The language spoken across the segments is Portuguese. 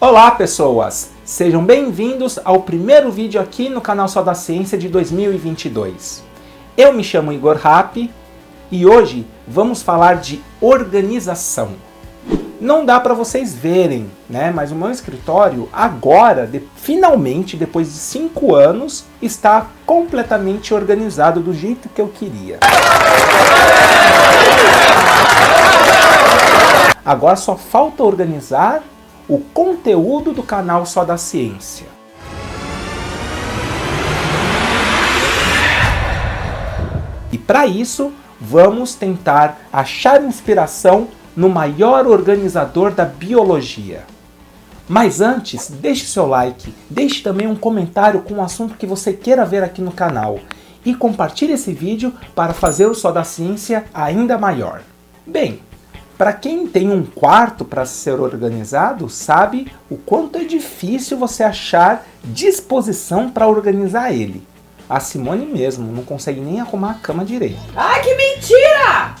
Olá pessoas, sejam bem-vindos ao primeiro vídeo aqui no canal Só da Ciência de 2022. Eu me chamo Igor Rapp e hoje vamos falar de organização. Não dá para vocês verem, né? Mas o meu escritório agora, finalmente, depois de 5 anos, está completamente organizado do jeito que eu queria. Agora só falta organizar o conteúdo do canal Só da Ciência. E para isso, vamos tentar achar inspiração no maior organizador da biologia. Mas antes, deixe seu like, deixe também um comentário com o assunto que você queira ver aqui no canal e compartilhe esse vídeo para fazer o Só da Ciência ainda maior. Bem, para quem tem um quarto para ser organizado, sabe o quanto é difícil você achar disposição para organizar ele. A Simone mesmo não consegue nem arrumar a cama direito. Ai, que mentira!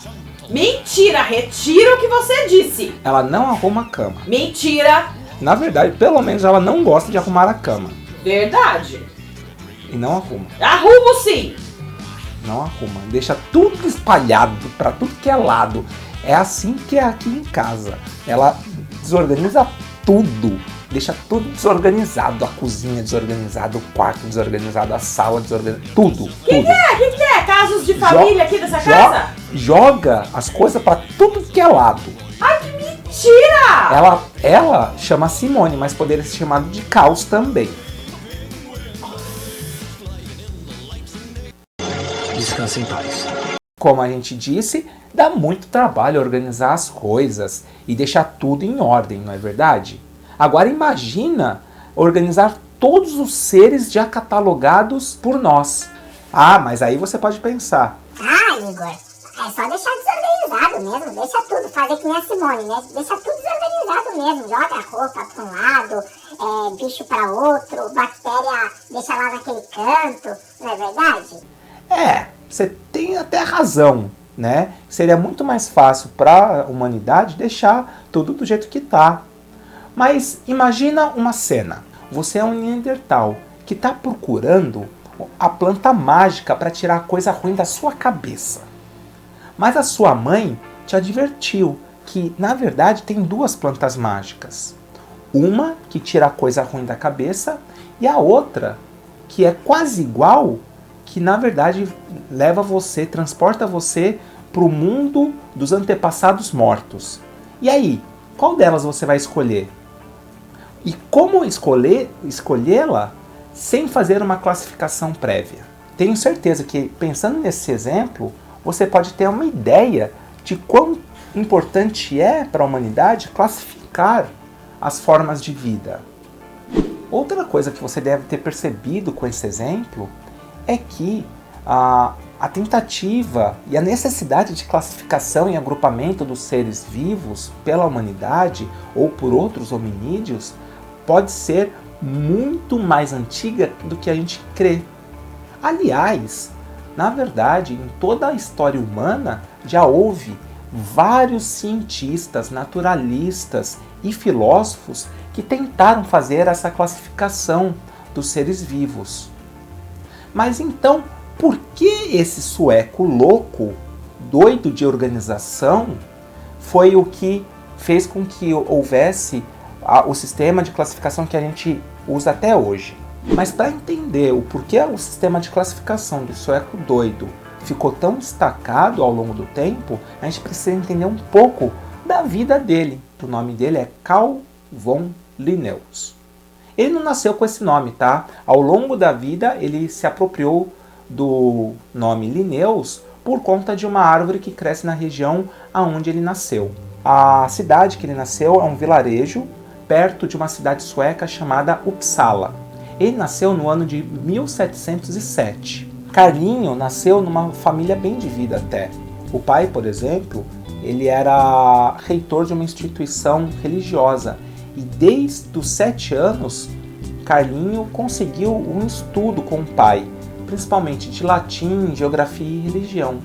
Mentira! Retira o que você disse! Ela não arruma a cama. Mentira! Na verdade, pelo menos ela não gosta de arrumar a cama. Verdade! E não arruma. Arrumo sim! Não arruma. Deixa tudo espalhado para tudo que é lado. É assim que é aqui em casa. Ela desorganiza tudo. Deixa tudo desorganizado. A cozinha desorganizada, o quarto desorganizado, a sala desorganizada. Tudo. O que é? Casos de família aqui dessa casa? Joga as coisas para tudo que é lado. Ai, que mentira! Ela chama Simone, mas poderia ser chamado de Caos também. Descanse em paz. Como a gente disse, dá muito trabalho organizar as coisas e deixar tudo em ordem, não é verdade? Agora imagina organizar todos os seres já catalogados por nós. Ah, mas aí você pode pensar. Ah, Igor, é só deixar desorganizado mesmo, deixa tudo, fazer que nem a Simone, né? Deixa tudo desorganizado mesmo, joga a roupa para um lado, bicho para outro, bactéria deixa lá naquele canto, não é verdade? É, você tem até razão, né? Seria muito mais fácil para a humanidade deixar tudo do jeito que está. Mas imagina uma cena. Você é um Neandertal que está procurando a planta mágica para tirar a coisa ruim da sua cabeça. Mas a sua mãe te advertiu que, na verdade, tem duas plantas mágicas. Uma que tira a coisa ruim da cabeça e a outra que é quase igual, que na verdade leva você, transporta você para o mundo dos antepassados mortos. E aí, qual delas você vai escolher? E como escolhê-la sem fazer uma classificação prévia? Tenho certeza que, pensando nesse exemplo, você pode ter uma ideia de quão importante é para a humanidade classificar as formas de vida. Outra coisa que você deve ter percebido com esse exemplo é que a tentativa e a necessidade de classificação e agrupamento dos seres vivos pela humanidade ou por outros hominídeos pode ser muito mais antiga do que a gente crê. Aliás, na verdade, em toda a história humana já houve vários cientistas, naturalistas e filósofos que tentaram fazer essa classificação dos seres vivos. Mas então, por que esse sueco louco, doido de organização, foi o que fez com que houvesse o sistema de classificação que a gente usa até hoje? Mas para entender o porquê o sistema de classificação do sueco doido ficou tão destacado ao longo do tempo, a gente precisa entender um pouco da vida dele. O nome dele é Carl von Linnaeus. Ele não nasceu com esse nome, tá? Ao longo da vida, ele se apropriou do nome Linnaeus por conta de uma árvore que cresce na região aonde ele nasceu. A cidade que ele nasceu é um vilarejo perto de uma cidade sueca chamada Uppsala. Ele nasceu no ano de 1707. Carlinho nasceu numa família bem de vida até. O pai, por exemplo, ele era reitor de uma instituição religiosa. E desde os 7 anos, Carlinho conseguiu um estudo com o pai, principalmente de latim, geografia e religião.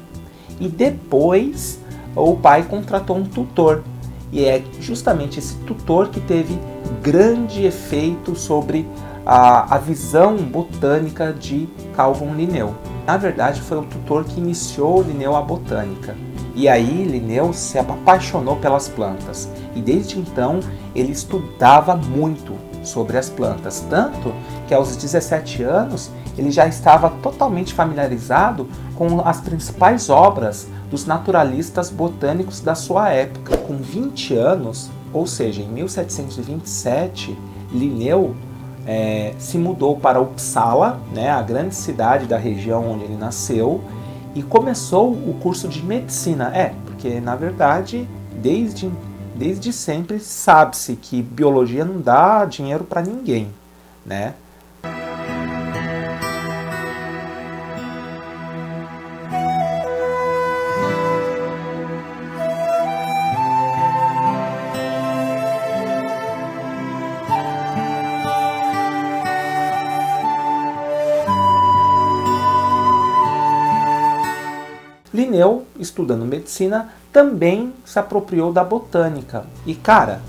E depois o pai contratou um tutor. E é justamente esse tutor que teve grande efeito sobre a visão botânica de Calvin Linneu. Na verdade, foi o tutor que iniciou Linneu a botânica. E aí Linneu se apaixonou pelas plantas. E desde então ele estudava muito sobre as plantas. Tanto que aos 17 anos ele já estava totalmente familiarizado com as principais obras dos naturalistas botânicos da sua época. Com 20 anos, ou seja, em 1727, Linneu se mudou para Uppsala, né, a grande cidade da região onde ele nasceu, e começou o curso de medicina. Porque na verdade, desde sempre sabe-se que biologia não dá dinheiro para ninguém, né? Linneu, estudando medicina, também se apropriou da botânica. E cara,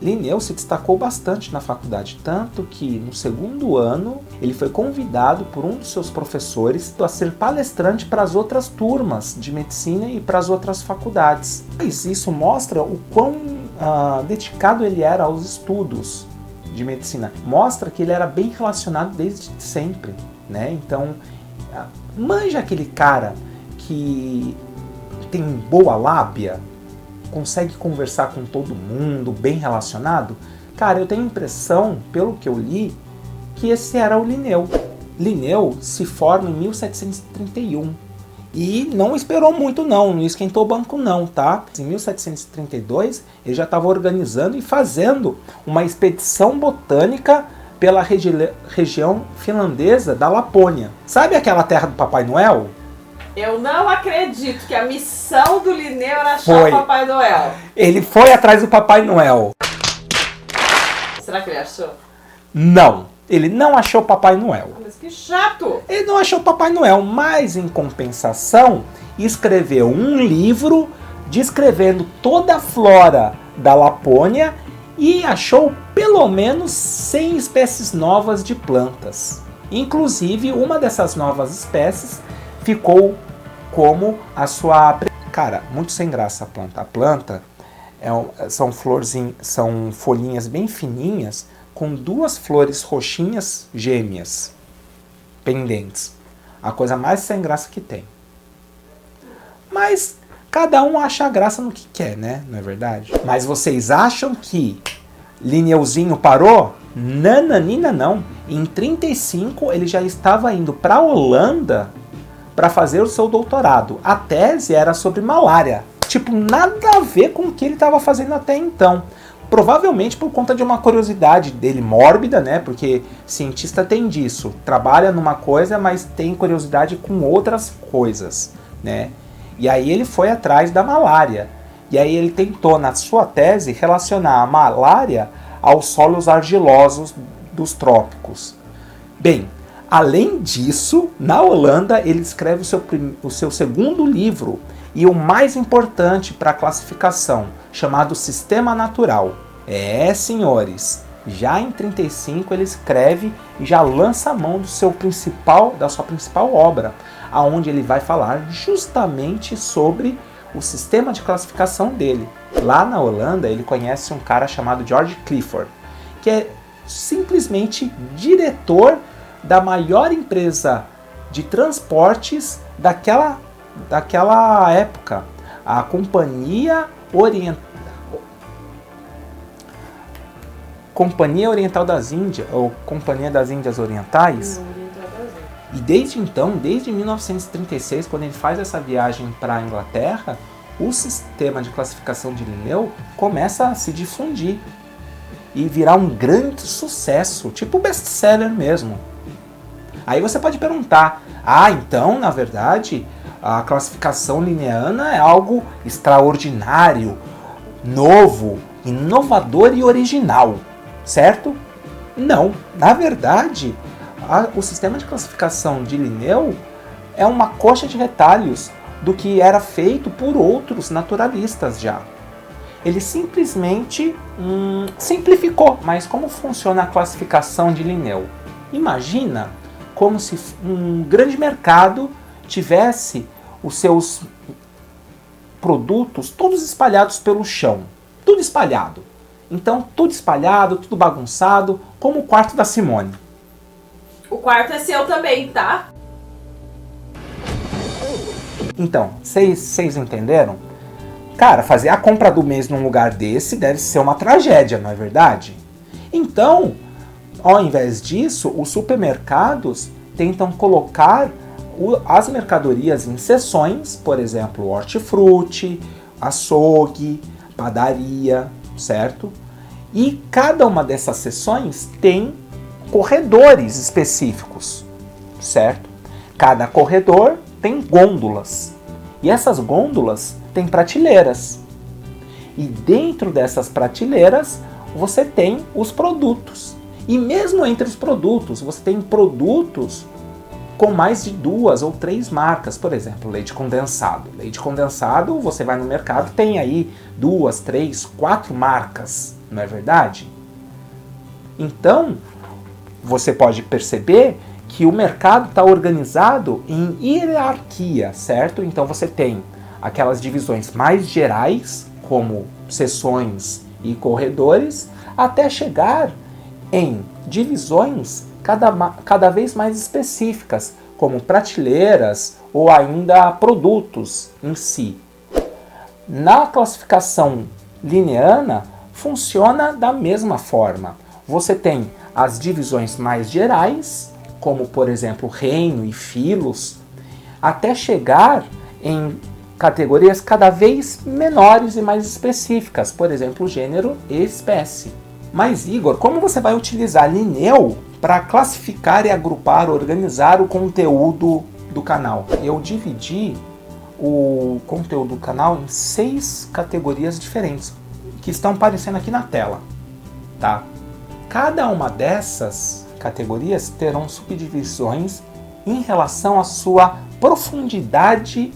Linneu se destacou bastante na faculdade, tanto que no segundo ano ele foi convidado por um dos seus professores a ser palestrante para as outras turmas de medicina e para as outras faculdades. Mas isso mostra o quão dedicado ele era aos estudos de medicina. Mostra que ele era bem relacionado desde sempre, né? Então, manja aquele cara que tem boa lábia, consegue conversar com todo mundo, bem relacionado. Cara, eu tenho a impressão, pelo que eu li, que esse era o Linneu. Linneu se forma em 1731 e não esperou muito não esquentou o banco não, tá? Em 1732 ele já estava organizando e fazendo uma expedição botânica pela região finlandesa da Lapônia. Sabe aquela terra do Papai Noel? Eu não acredito que a missão do Linneu era achar o Papai Noel. Ele foi atrás do Papai Noel. Será que ele achou? Não, ele não achou o Papai Noel. Mas que chato! Ele não achou o Papai Noel, mas em compensação escreveu um livro descrevendo toda a flora da Lapônia e achou pelo menos 100 espécies novas de plantas. Inclusive, uma dessas novas espécies ficou como a sua... Cara, muito sem graça a planta. A planta são folhinhas bem fininhas com duas flores roxinhas gêmeas, pendentes. A coisa mais sem graça que tem. Mas cada um acha graça no que quer, né? Não é verdade? Mas vocês acham que Linneuzinho parou? Nananina não. Em 35 ele já estava indo para a Holanda para fazer o seu doutorado. A tese era sobre malária. Tipo, nada a ver com o que ele estava fazendo até então. Provavelmente por conta de uma curiosidade dele mórbida, né? Porque cientista tem disso. Trabalha numa coisa, mas tem curiosidade com outras coisas, né? E aí ele foi atrás da malária. E aí ele tentou, na sua tese, relacionar a malária aos solos argilosos dos trópicos. Bem, além disso, na Holanda ele escreve o seu segundo livro e o mais importante para a classificação, chamado Sistema Natural. Senhores, já em 35 ele escreve e já lança a mão da sua principal obra, aonde ele vai falar justamente sobre o sistema de classificação dele. Lá na Holanda ele conhece um cara chamado George Clifford, que é simplesmente diretor da maior empresa de transportes daquela época, a Companhia Oriental das Índias, ou Companhia das Índias Orientais. E desde então, desde 1936, quando ele faz essa viagem para a Inglaterra, o sistema de classificação de Linneu começa a se difundir e virar um grande sucesso, tipo best-seller mesmo. Aí você pode perguntar, então, na verdade, a classificação linneana é algo extraordinário, novo, inovador e original, certo? Não, na verdade, o sistema de classificação de Linneu é uma coxa de retalhos do que era feito por outros naturalistas já. ele simplesmente simplificou. Mas como funciona a classificação de Linneu? Imagina como se um grande mercado tivesse os seus produtos todos espalhados pelo chão. Tudo espalhado. Então, tudo espalhado, tudo bagunçado, como o quarto da Simone. O quarto é seu também, tá? Então, vocês entenderam? Cara, fazer a compra do mês num lugar desse deve ser uma tragédia, não é verdade? Então, ao invés disso, os supermercados tentam colocar as mercadorias em seções, por exemplo, hortifruti, açougue, padaria, certo? E cada uma dessas seções tem corredores específicos, certo? Cada corredor tem gôndolas. E essas gôndolas têm prateleiras. E dentro dessas prateleiras você tem os produtos. E mesmo entre os produtos, você tem produtos com mais de 2 ou 3 marcas. Por exemplo, leite condensado. Leite condensado, você vai no mercado, tem aí 2, 3, 4 marcas, não é verdade? Então, você pode perceber que o mercado está organizado em hierarquia, certo? Então você tem aquelas divisões mais gerais, como seções e corredores, até chegar em divisões cada vez mais específicas, como prateleiras ou ainda produtos em si. Na classificação linneana, funciona da mesma forma. Você tem as divisões mais gerais, como por exemplo reino e filos, até chegar em categorias cada vez menores e mais específicas, por exemplo, gênero e espécie. Mas Igor, como você vai utilizar Linneu para classificar e agrupar, organizar o conteúdo do canal? Eu dividi o conteúdo do canal em 6 categorias diferentes, que estão aparecendo aqui na tela, tá? Cada uma dessas categorias terão subdivisões em relação à sua profundidade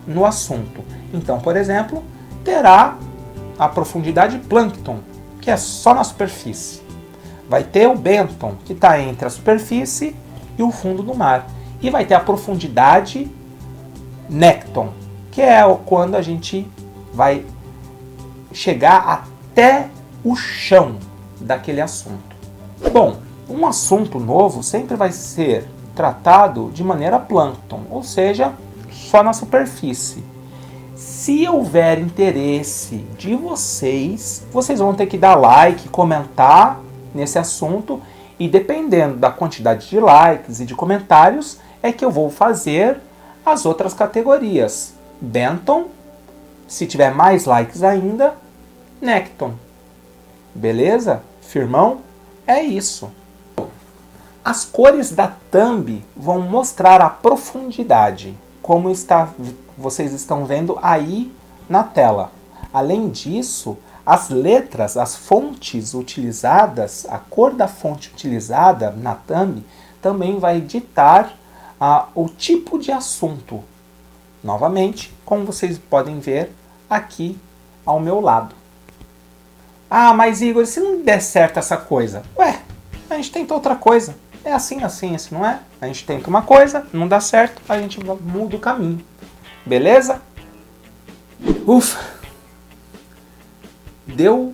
no assunto. Então, por exemplo, terá a profundidade plâncton, que é só na superfície. Vai ter o benton, que está entre a superfície e o fundo do mar. E vai ter a profundidade nécton, que é quando a gente vai chegar até o chão daquele assunto. Bom, um assunto novo sempre vai ser tratado de maneira plâncton, ou seja, só na superfície. Se houver interesse de vocês, vocês vão ter que dar like, comentar nesse assunto, e dependendo da quantidade de likes e de comentários, é que eu vou fazer as outras categorias. Benton, se tiver mais likes ainda, Necton. Beleza? Firmão? É isso. As cores da thumb vão mostrar a profundidade, como vocês estão vendo aí na tela. Além disso, as letras, as fontes utilizadas, a cor da fonte utilizada na thumb também vai ditar o tipo de assunto. Novamente, como vocês podem ver aqui ao meu lado. Ah, mas Igor, se não der certo essa coisa? Ué, a gente tenta outra coisa. É assim, não é? A gente tenta uma coisa, não dá certo, a gente muda o caminho. Beleza? Ufa! Deu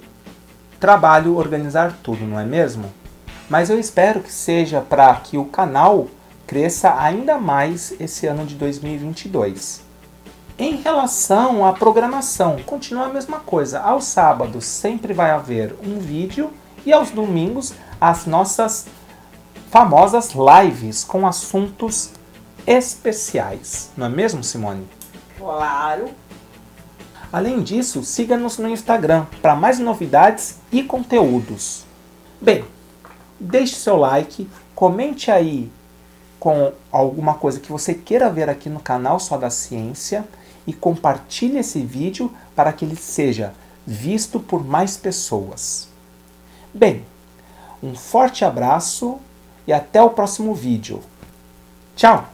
trabalho organizar tudo, não é mesmo? Mas eu espero que seja para que o canal cresça ainda mais esse ano de 2022. Em relação à programação, continua a mesma coisa. Aos sábados sempre vai haver um vídeo e aos domingos as nossas famosas lives com assuntos especiais. Não é mesmo, Simone? Claro. Além disso, siga-nos no Instagram para mais novidades e conteúdos. Bem, deixe seu like, comente aí com alguma coisa que você queira ver aqui no canal Só da Ciência e compartilhe esse vídeo para que ele seja visto por mais pessoas. Bem, um forte abraço e até o próximo vídeo. Tchau!